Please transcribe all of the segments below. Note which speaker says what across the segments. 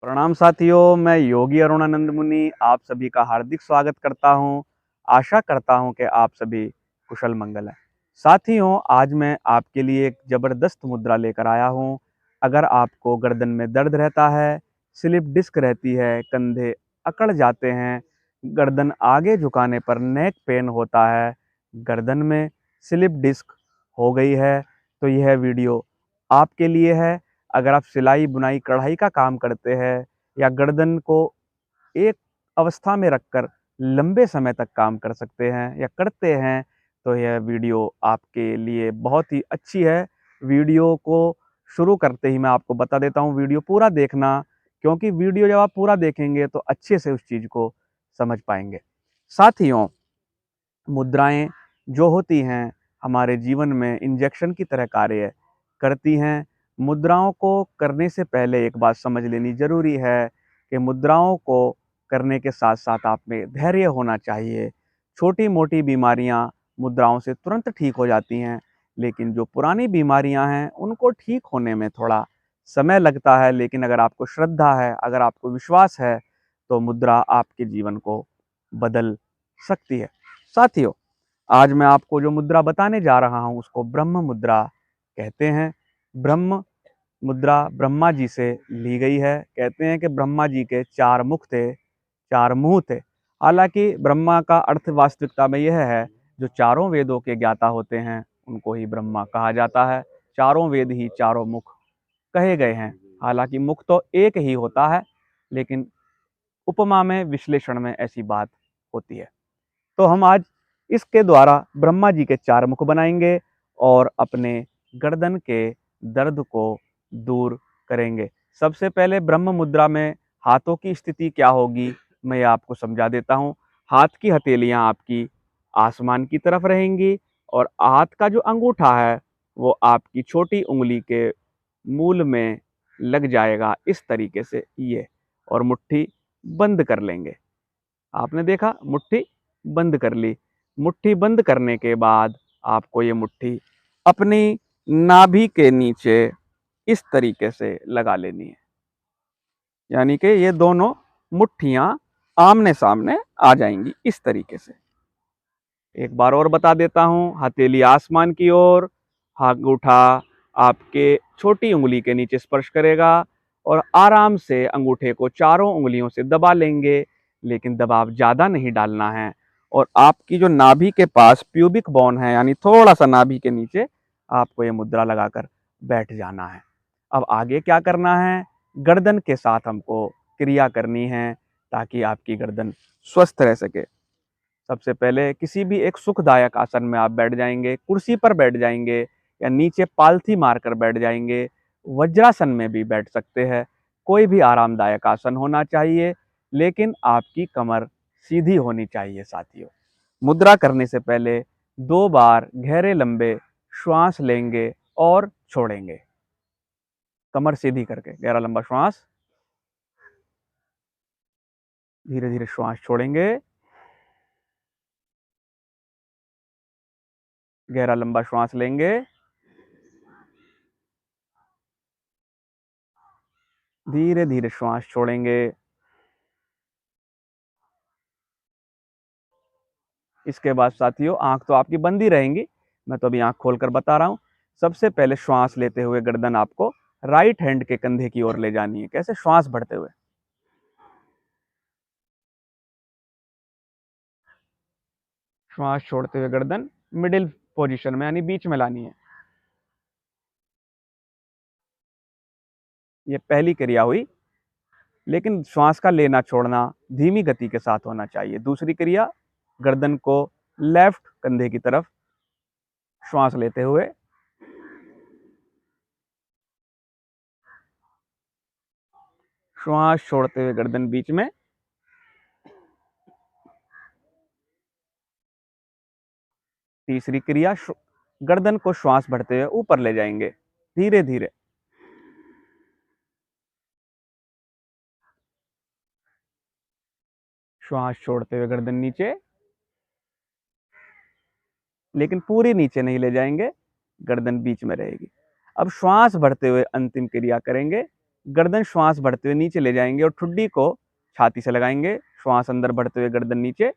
Speaker 1: प्रणाम साथियों, मैं योगी अरुणानंद मुनि आप सभी का हार्दिक स्वागत करता हूं। आशा करता हूं कि आप सभी कुशल मंगल हैं। साथियों, आज मैं आपके लिए एक ज़बरदस्त मुद्रा लेकर आया हूं। अगर आपको गर्दन में दर्द रहता है, स्लिप डिस्क रहती है, कंधे अकड़ जाते हैं, गर्दन आगे झुकाने पर नेक पेन होता है, गर्दन में स्लिप डिस्क हो गई है, तो यह वीडियो आपके लिए है। अगर आप सिलाई, बुनाई, कढ़ाई का काम करते हैं या गर्दन को एक अवस्था में रखकर लंबे समय तक काम कर सकते हैं या करते हैं, तो यह वीडियो आपके लिए बहुत ही अच्छी है। वीडियो को शुरू करते ही मैं आपको बता देता हूँ, वीडियो पूरा देखना, क्योंकि वीडियो जब आप पूरा देखेंगे तो अच्छे से उस चीज़ को समझ पाएंगे। साथियों, मुद्राएं जो होती हैं हमारे जीवन में इंजेक्शन की तरह कार्य करती हैं। मुद्राओं को करने से पहले एक बात समझ लेनी ज़रूरी है कि मुद्राओं को करने के साथ साथ आप में धैर्य होना चाहिए। छोटी मोटी बीमारियां मुद्राओं से तुरंत ठीक हो जाती हैं, लेकिन जो पुरानी बीमारियां हैं उनको ठीक होने में थोड़ा समय लगता है। लेकिन अगर आपको श्रद्धा है, अगर आपको विश्वास है, तो मुद्रा आपके जीवन को बदल सकती है। साथियों, आज मैं आपको जो मुद्रा बताने जा रहा हूँ उसको ब्रह्म मुद्रा कहते हैं। ब्रह्म मुद्रा ब्रह्मा जी से ली गई है। कहते हैं कि ब्रह्मा जी के 4 मुख थे, 4 मुँह थे। हालांकि ब्रह्मा का अर्थ वास्तविकता में यह है, जो चारों वेदों के ज्ञाता होते हैं उनको ही ब्रह्मा कहा जाता है। चारों वेद ही चारों मुख कहे गए हैं। हालांकि मुख तो एक ही होता है, लेकिन उपमा में, विश्लेषण में ऐसी बात होती है। तो हम आज इसके द्वारा ब्रह्मा जी के 4 मुख बनाएंगे और अपने गर्दन के दर्द को दूर करेंगे। सबसे पहले ब्रह्म मुद्रा में हाथों की स्थिति क्या होगी, मैं आपको समझा देता हूँ। हाथ की हथेलियाँ आपकी आसमान की तरफ रहेंगी और हाथ का जो अंगूठा है वो आपकी छोटी उंगली के मूल में लग जाएगा, इस तरीके से ये। और मुट्ठी बंद कर लेंगे। आपने देखा, मुट्ठी बंद कर ली। मुट्ठी बंद करने के बाद आपको ये मुट्ठी अपनी नाभि के नीचे इस तरीके से लगा लेनी है, यानी कि ये दोनों मुट्ठियां आमने सामने आ जाएंगी इस तरीके से। एक बार और बता देता हूँ, हथेली आसमान की ओर, अंगूठा आपके छोटी उंगली के नीचे स्पर्श करेगा और आराम से अंगूठे को चारों उंगलियों से दबा लेंगे, लेकिन दबाव ज़्यादा नहीं डालना है। और आपकी जो नाभि के पास प्यूबिक बोन है, यानी थोड़ा सा नाभि के नीचे, आपको ये मुद्रा लगाकर बैठ जाना है। अब आगे क्या करना है, गर्दन के साथ हमको क्रिया करनी है ताकि आपकी गर्दन स्वस्थ रह सके। सबसे पहले किसी भी एक सुखदायक आसन में आप बैठ जाएंगे, कुर्सी पर बैठ जाएंगे या नीचे पालथी मारकर बैठ जाएंगे। वज्रासन में भी बैठ सकते हैं। कोई भी आरामदायक आसन होना चाहिए, लेकिन आपकी कमर सीधी होनी चाहिए। साथियों, मुद्रा करने से पहले 2 बार गहरे लंबे श्वास लेंगे और छोड़ेंगे। कमर सीधी करके गहरा लंबा श्वास, धीरे धीरे श्वास छोड़ेंगे। गहरा लंबा श्वास लेंगे, धीरे धीरे श्वास छोड़ेंगे। इसके बाद साथियों, आंख तो आपकी बंद ही रहेंगी, मैं तो अभी आंख खोलकर बता रहा हूँ। सबसे पहले श्वास लेते हुए गर्दन आपको राइट हैंड के कंधे की ओर ले जानी है। कैसे? श्वास भरते हुए। श्वास छोड़ते हुए गर्दन मिडिल पोजीशन में, यानी बीच में लानी है। ये पहली क्रिया हुई, लेकिन श्वास का लेना छोड़ना धीमी गति के साथ होना चाहिए। दूसरी क्रिया, गर्दन को लेफ्ट कंधे की तरफ श्वास लेते हुए, श्वास छोड़ते हुए गर्दन बीच में। तीसरी क्रिया, गर्दन को श्वास भरते हुए ऊपर ले जाएंगे धीरे धीरे। श्वास छोड़ते हुए गर्दन नीचे, लेकिन पूरी नीचे नहीं ले जाएंगे, गर्दन बीच में रहेगी। अब श्वास भरते हुए अंतिम क्रिया करेंगे, गर्दन श्वास भरते हुए नीचे ले जाएंगे और ठुड्डी को छाती से लगाएंगे। श्वास अंदर भरते हुए गर्दन नीचे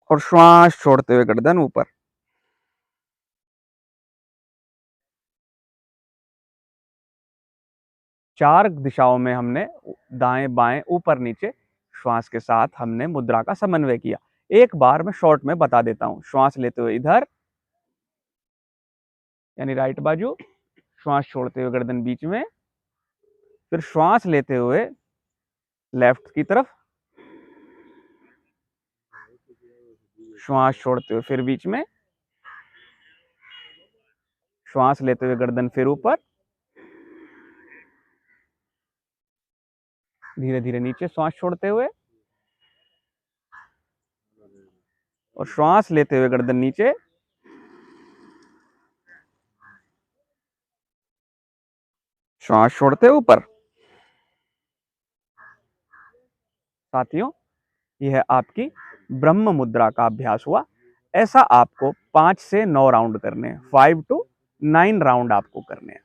Speaker 1: और श्वास छोड़ते हुए गर्दन ऊपर। चार दिशाओं में हमने दाएं बाएं ऊपर नीचे श्वास के साथ हमने मुद्रा का समन्वय किया। एक बार मैं शॉर्ट में बता देता हूं। श्वास लेते हुए इधर यानी राइट बाजू, श्वास छोड़ते हुए गर्दन बीच में, फिर श्वास लेते हुए लेफ्ट की तरफ, श्वास छोड़ते हुए फिर बीच में, श्वास लेते हुए गर्दन फिर ऊपर, धीरे धीरे नीचे श्वास छोड़ते हुए और श्वास लेते हुए गर्दन नीचे, श्वास छोड़ते हुए ऊपर। साथियों, यह है आपकी ब्रह्म मुद्रा का अभ्यास हुआ। ऐसा आपको 5 से 9 राउंड करने हैं। 5 to 9 राउंड आपको करने हैं।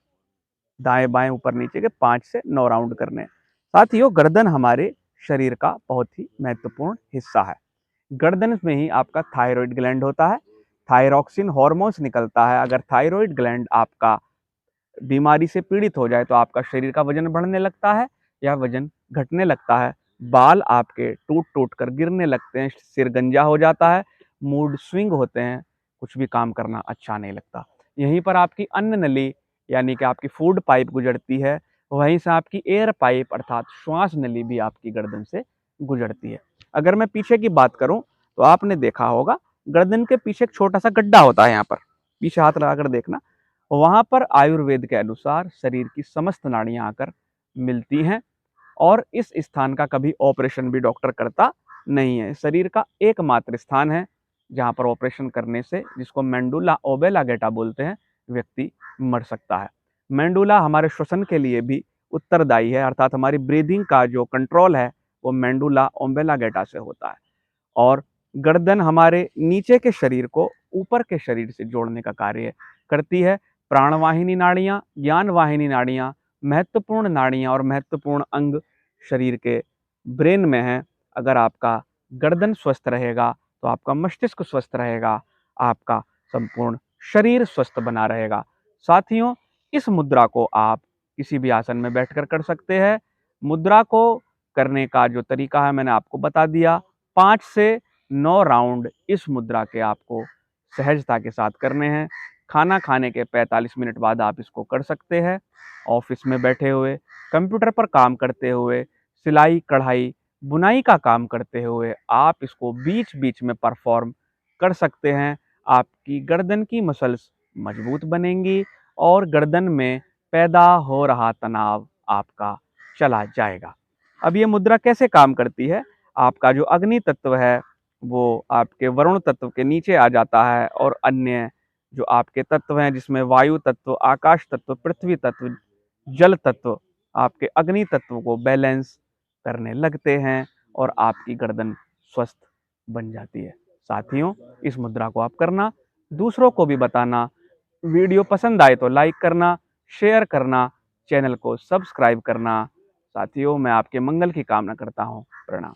Speaker 1: दाएं बाएं ऊपर नीचे के 5 से 9 राउंड करने हैं। साथियों, गर्दन हमारे शरीर का बहुत ही महत्वपूर्ण हिस्सा है। गर्दन में ही आपका थायराइड ग्लैंड होता है। थायरॉक्सिन हार्मोन्स निकलता है। अगर थायराइड ग्लैंड आपका बीमारी से पीड़ित हो जाए तो आपका शरीर का वजन बढ़ने लगता है या वजन घटने लगता है। बाल आपके टूट टूट कर गिरने लगते हैं, सिर गंजा हो जाता है, मूड स्विंग होते हैं, कुछ भी काम करना अच्छा नहीं लगता। यहीं पर आपकी अन्न नली यानी कि आपकी फूड पाइप गुजरती है, वहीं से आपकी एयर पाइप अर्थात श्वास नली भी आपकी गर्दन से गुजरती है। अगर मैं पीछे की बात करूं तो आपने देखा होगा गर्दन के पीछे एक छोटा सा गड्ढा होता है। यहाँ पर पीछे हाथ लगाकर देखना, वहां पर आयुर्वेद के अनुसार शरीर की समस्त नाड़ियां आकर मिलती हैं और इस स्थान का कभी ऑपरेशन भी डॉक्टर करता नहीं है। शरीर का एकमात्र स्थान है जहां पर ऑपरेशन करने से, जिसको मेंडुला ओबेलागेटा बोलते हैं, व्यक्ति मर सकता है। मेंडुला हमारे श्वसन के लिए भी उत्तरदायी है, अर्थात हमारी ब्रीदिंग का जो कंट्रोल है वो मेंडुला ओबेलागेटा से होता है। और गर्दन हमारे नीचे के शरीर को ऊपर के शरीर से जोड़ने का कार्य करती है। प्राणवाहिनी नाड़ियाँ, ज्ञानवाहिनी नाड़ियाँ, महत्वपूर्ण नाड़ियाँ और महत्वपूर्ण अंग शरीर के ब्रेन में हैं। अगर आपका गर्दन स्वस्थ रहेगा तो आपका मस्तिष्क स्वस्थ रहेगा, आपका संपूर्ण शरीर स्वस्थ बना रहेगा। साथियों, इस मुद्रा को आप किसी भी आसन में बैठकर कर सकते हैं। मुद्रा को करने का जो तरीका है मैंने आपको बता दिया। 5 से 9 राउंड इस मुद्रा के आपको सहजता के साथ करने हैं। खाना खाने के 45 मिनट बाद आप इसको कर सकते हैं। ऑफिस में बैठे हुए, कंप्यूटर पर काम करते हुए, सिलाई कढ़ाई बुनाई का काम करते हुए आप इसको बीच बीच में परफॉर्म कर सकते हैं। आपकी गर्दन की मसल्स मजबूत बनेंगी और गर्दन में पैदा हो रहा तनाव आपका चला जाएगा। अब ये मुद्रा कैसे काम करती है? आपका जो अग्नि तत्व है वो आपके वरुण तत्व के नीचे आ जाता है और अन्य जो आपके तत्व हैं जिसमें वायु तत्व, आकाश तत्व, पृथ्वी तत्व, जल तत्व आपके अग्नि तत्व को बैलेंस करने लगते हैं और आपकी गर्दन स्वस्थ बन जाती है। साथियों, इस मुद्रा को आप करना, दूसरों को भी बताना। वीडियो पसंद आए तो लाइक करना, शेयर करना, चैनल को सब्सक्राइब करना। साथियों, मैं आपके मंगल की कामना करता हूँ। प्रणाम।